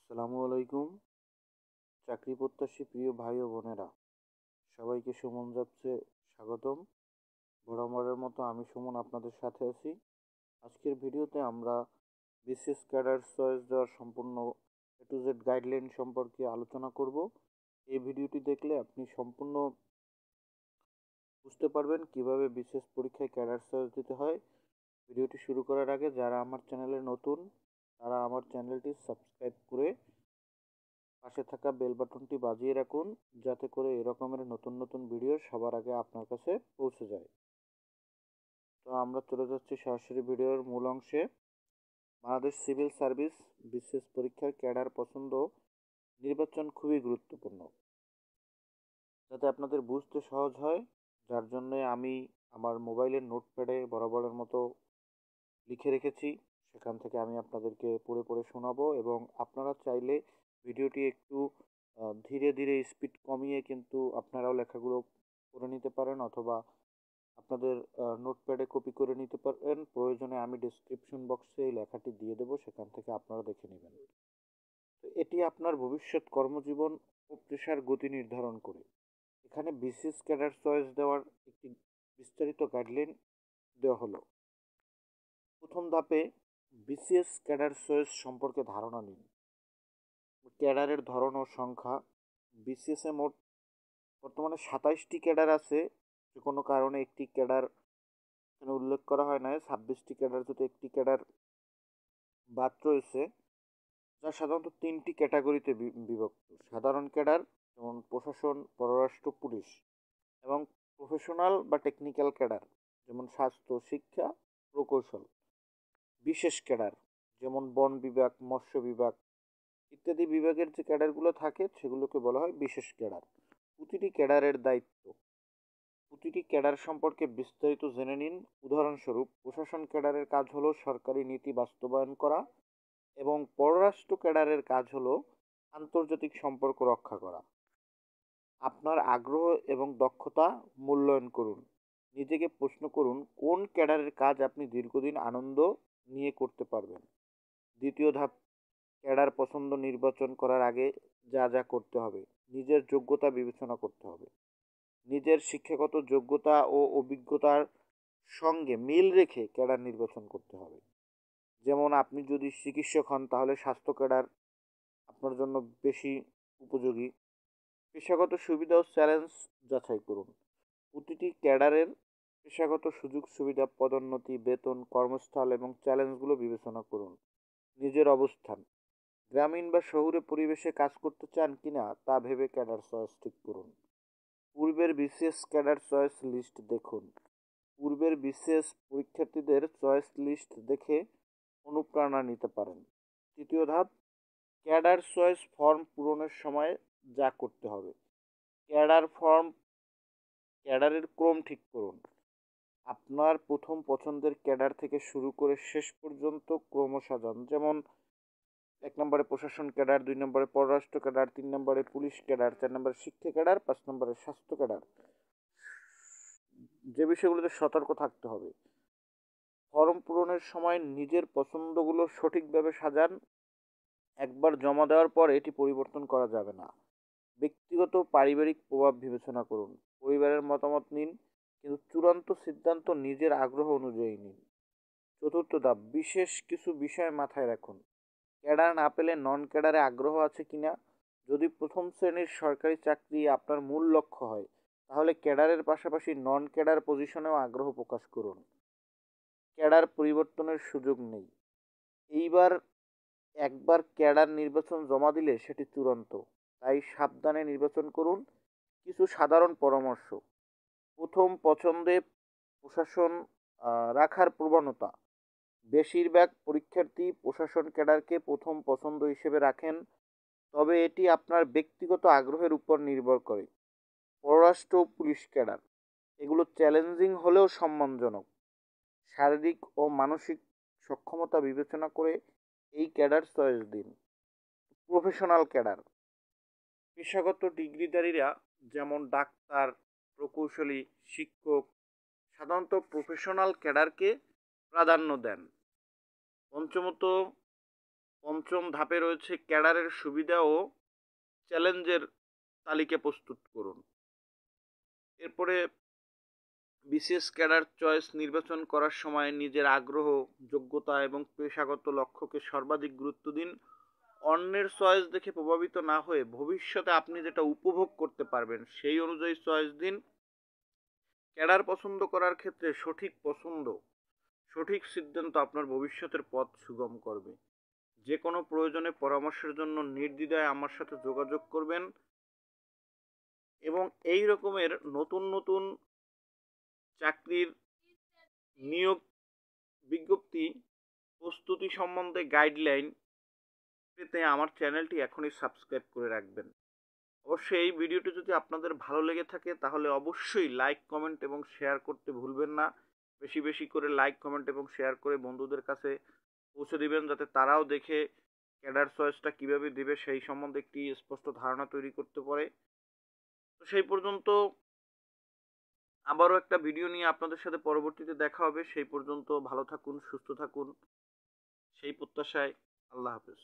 আসসালামু আলাইকুম। চাকরি প্রত্যাশী প্রিয় ভাই ও বোনেরা, সবাইকে সুমন জবসে স্বাগতম। বরাবরের মতো আমি সুমন আপনাদের সাথে আছি। আজকের ভিডিওতে আমরা বিসিএস ক্যাডার চয়েস দেওয়ার সম্পূর্ণ A to Z গাইডলাইন সম্পর্কে আলোচনা করব। এই ভিডিওটি দেখলে আপনি সম্পূর্ণ বুঝতে পারবেন কিভাবে বিসিএস পরীক্ষায় ক্যাডার চয়েস দিতে হয়। ভিডিওটি শুরু করার আগে যারা আমার চ্যানেলে নতুন, তারা আমার চ্যানেলটি সাবস্ক্রাইব করে পাশে থাকা বেল বাটনটি বাজিয়ে রাখুন, যাতে করে এরকমের নতুন নতুন ভিডিও সবার আগে আপনার কাছে পৌঁছে যায়। তো আমরা চলে যাচ্ছি সরাসরি ভিডিওর মূল অংশে। বাংলাদেশ সিভিল সার্ভিস বিসিএস পরীক্ষার ক্যাডার পছন্দ নির্বাচন খুবই গুরুত্বপূর্ণ, যাতে আপনাদের বুঝতে সহজ হয়। যার জন্য আমি আমার মোবাইলের নোটপ্যাডে বরাবরের মতো লিখে রেখেছি। সেখান থেকে আমি আপনাদেরকে পড়ে পড়ে শোনাবো, এবং আপনারা চাইলে ভিডিওটি একটু ধীরে ধীরে স্পিড কমিয়ে কিন্তু আপনারাও লেখাগুলো করে নিতে পারেন, অথবা আপনাদের নোটপ্যাডে কপি করে নিতে পারেন। প্রয়োজনে আমি ডেসক্রিপশন বক্সে এই লেখাটি দিয়ে দেবো, সেখান থেকে আপনারা দেখে নেবেন। তো এটি আপনার ভবিষ্যৎ কর্মজীবন ও পেশার গতি নির্ধারণ করে। এখানে বিসিএস ক্যাডার চয়েস দেওয়ার একটি বিস্তারিত গাইডলাইন দেওয়া হলো। প্রথম ধাপে বিসিএস ক্যাডার চয়েস সম্পর্কে ধারণা নিন। ক্যাডারের ধরন ও সংখ্যা। বিসিএসে মোট বর্তমানে 27টি ক্যাডার আছে। যে কোনো কারণে একটি ক্যাডার এখানে উল্লেখ করা হয় না, 26টি ক্যাডার, যদি একটি ক্যাডার বাদ রয়েছে, যা সাধারণত 3টি ক্যাটাগরিতে বিভক্ত। সাধারণ ক্যাডার, যেমন প্রশাসন, পররাষ্ট্র, পুলিশ, এবং প্রফেশনাল বা টেকনিক্যাল ক্যাডার, যেমন স্বাস্থ্য, শিক্ষা, প্রকৌশল। বিশেষ ক্যাডার, যেমন বন বিভাগ, মৎস্য বিভাগ ইত্যাদি বিভাগের যে ক্যাডারগুলো থাকে সেগুলোকে বলা হয় বিশেষ ক্যাডার। প্রতিটি ক্যাডারের দায়িত্ব। প্রতিটি ক্যাডার সম্পর্কে বিস্তারিত জেনে নিন। উদাহরণস্বরূপ, প্রশাসন ক্যাডারের কাজ হলো সরকারি নীতি বাস্তবায়ন করা, এবং পররাষ্ট্র ক্যাডারের কাজ হলো আন্তর্জাতিক সম্পর্ক রক্ষা করা। আপনার আগ্রহ এবং দক্ষতা মূল্যায়ন করুন। নিজেকে প্রশ্ন করুন, কোন ক্যাডারের কাজ আপনি দীর্ঘদিন আনন্দ নিয়ে করতে পারবেন। দ্বিতীয় ধাপ, ক্যাডার পছন্দ নির্বাচন করার আগে যা যা করতে হবে। নিজের যোগ্যতা বিবেচনা করতে হবে। নিজের শিক্ষাগত যোগ্যতা ও অভিজ্ঞতার সঙ্গে মিল রেখে ক্যাডার নির্বাচন করতে হবে। যেমন আপনি যদি চিকিৎসক হন, তাহলে স্বাস্থ্য ক্যাডার আপনার জন্য বেশি উপযোগী। পেশাগত সুবিধা ও চ্যালেঞ্জ যাচাই করুন। প্রতিটি ক্যাডারের পেশাগত সুযোগ সুবিধা, পদোন্নতি, বেতন, কর্মস্থল এবং চ্যালেঞ্জগুলো বিবেচনা করুন। নিজের অবস্থান, গ্রামীণ বা শহুরে পরিবেশে কাজ করতে চান কিনা তা ভেবে ক্যাডার চয়েস ঠিক করুন। পূর্বের বিসিএস ক্যাডার চয়েস লিস্ট দেখুন। পূর্বের বিসিএস পরীক্ষার্থীদের চয়েস লিস্ট দেখে অনুপ্রেরণা নিতে পারেন। তৃতীয় ধাপ, ক্যাডার চয়েস ফর্ম পূরণের সময় যা করতে হবে। ক্যাডারের ক্রম ঠিক করুন। আপনার প্রথম পছন্দের ক্যাডার থেকে শুরু করে শেষ পর্যন্ত ক্রম সাজান। যেমন 1 নম্বরে প্রশাসন ক্যাডার, 2 নম্বরে পররাষ্ট্র ক্যাডার, 3 নম্বরে পুলিশ ক্যাডার, 4 নম্বরে শিক্ষা ক্যাডার, 5 নম্বরে স্বাস্থ্য ক্যাডার। যে বিষয়গুলোতে সতর্ক থাকতে হবে, ফর্ম পূরণের সময় নিজের পছন্দগুলো সঠিকভাবে সাজান। একবার জমা দেওয়ার পর এটি পরিবর্তন করা যাবে না। ব্যক্তিগত পারিবারিক প্রভাব বিবেচনা করুন। পরিবারের মতামত নিন, কিন্তু চূড়ান্ত সিদ্ধান্ত নিজের আগ্রহ অনুযায়ী নিন। চতুর্থ ধাপ, বিশেষ কিছু বিষয় মাথায় রাখুন। ক্যাডার না পেলে নন ক্যাডারে আগ্রহ আছে কিনা। যদি প্রথম শ্রেণীর সরকারি চাকরি আপনার মূল লক্ষ্য হয়, তাহলে ক্যাডারের পাশাপাশি নন ক্যাডার পজিশনেও আগ্রহ প্রকাশ করুন। ক্যাডার পরিবর্তনের সুযোগ নেই। এইবার একবার ক্যাডার নির্বাচন জমা দিলে সেটি চূড়ান্ত, তাই সাবধানে নির্বাচন করুন। কিছু সাধারণ পরামর্শ। প্রথম পছন্দে প্রশাসন রাখার প্রবণতা। বেশিরভাগ পরীক্ষার্থী প্রশাসন ক্যাডারকে প্রথম পছন্দ হিসেবে রাখেন, তবে এটি আপনার ব্যক্তিগত আগ্রহের উপর নির্ভর করে। পররাষ্ট্র ও পুলিশ ক্যাডার, এগুলো চ্যালেঞ্জিং হলেও সম্মানজনক। শারীরিক ও মানসিক সক্ষমতা বিবেচনা করে এই ক্যাডার চয়েস দিন। প্রফেশনাল ক্যাডার, পেশাগত ডিগ্রিধারীরা, যেমন ডাক্তার, প্রকৌশলী, শিক্ষক, সাধারণত প্রফেশনাল ক্যাডারকে প্রাধান্য দেন। পঞ্চমত, পঞ্চম ধাপে রয়েছে ক্যাডারের সুবিধা ও চ্যালেঞ্জের তালিকা প্রস্তুত করুন। এরপরে বিসিএস ক্যাডার চয়েস নির্বাচন করার সময় নিজের আগ্রহ, যোগ্যতা এবং পেশাগত লক্ষ্যকে সর্বাধিক গুরুত্ব দিন। অন্যের চয়েস দেখে প্রভাবিত না হয়ে ভবিষ্যতে আপনি যেটা উপভোগ করতে পারবেন সেই অনুযায়ী চয়েস দিন। ক্যাডার পছন্দ করার ক্ষেত্রে সঠিক সিদ্ধান্ত আপনার ভবিষ্যতের পথ সুগম করবে। যে কোনো প্রয়োজনে পরামর্শের জন্য নির্দ্বিধায় আমার সাথে যোগাযোগ করবেন এবং এই রকমের নতুন নতুন চাকরির নিয়োগ বিজ্ঞপ্তি প্রস্তুতি সম্বন্ধে গাইডলাইন পেতে আমার চ্যানেলটি এখনই সাবস্ক্রাইব করে রাখবেন। অবশ্যই এই ভিডিওটি যদি আপনাদের ভালো লেগে থাকে তাহলে অবশ্যই লাইক, কমেন্ট এবং শেয়ার করতে ভুলবেন না। বেশি বেশি করে লাইক, কমেন্ট এবং শেয়ার করে বন্ধুদের কাছে পৌঁছে দিবেন, যাতে তারাও দেখে ক্যাডার চয়েসটা কীভাবে দেবে সেই সম্বন্ধে একটি স্পষ্ট ধারণা তৈরি করতে পারে। তো সেই পর্যন্ত আবারও একটা ভিডিও নিয়ে আপনাদের সাথে পরবর্তীতে দেখা হবে। সেই পর্যন্ত ভালো থাকুন, সুস্থ থাকুন, সেই প্রত্যাশায় আল্লাহ হাফেজ।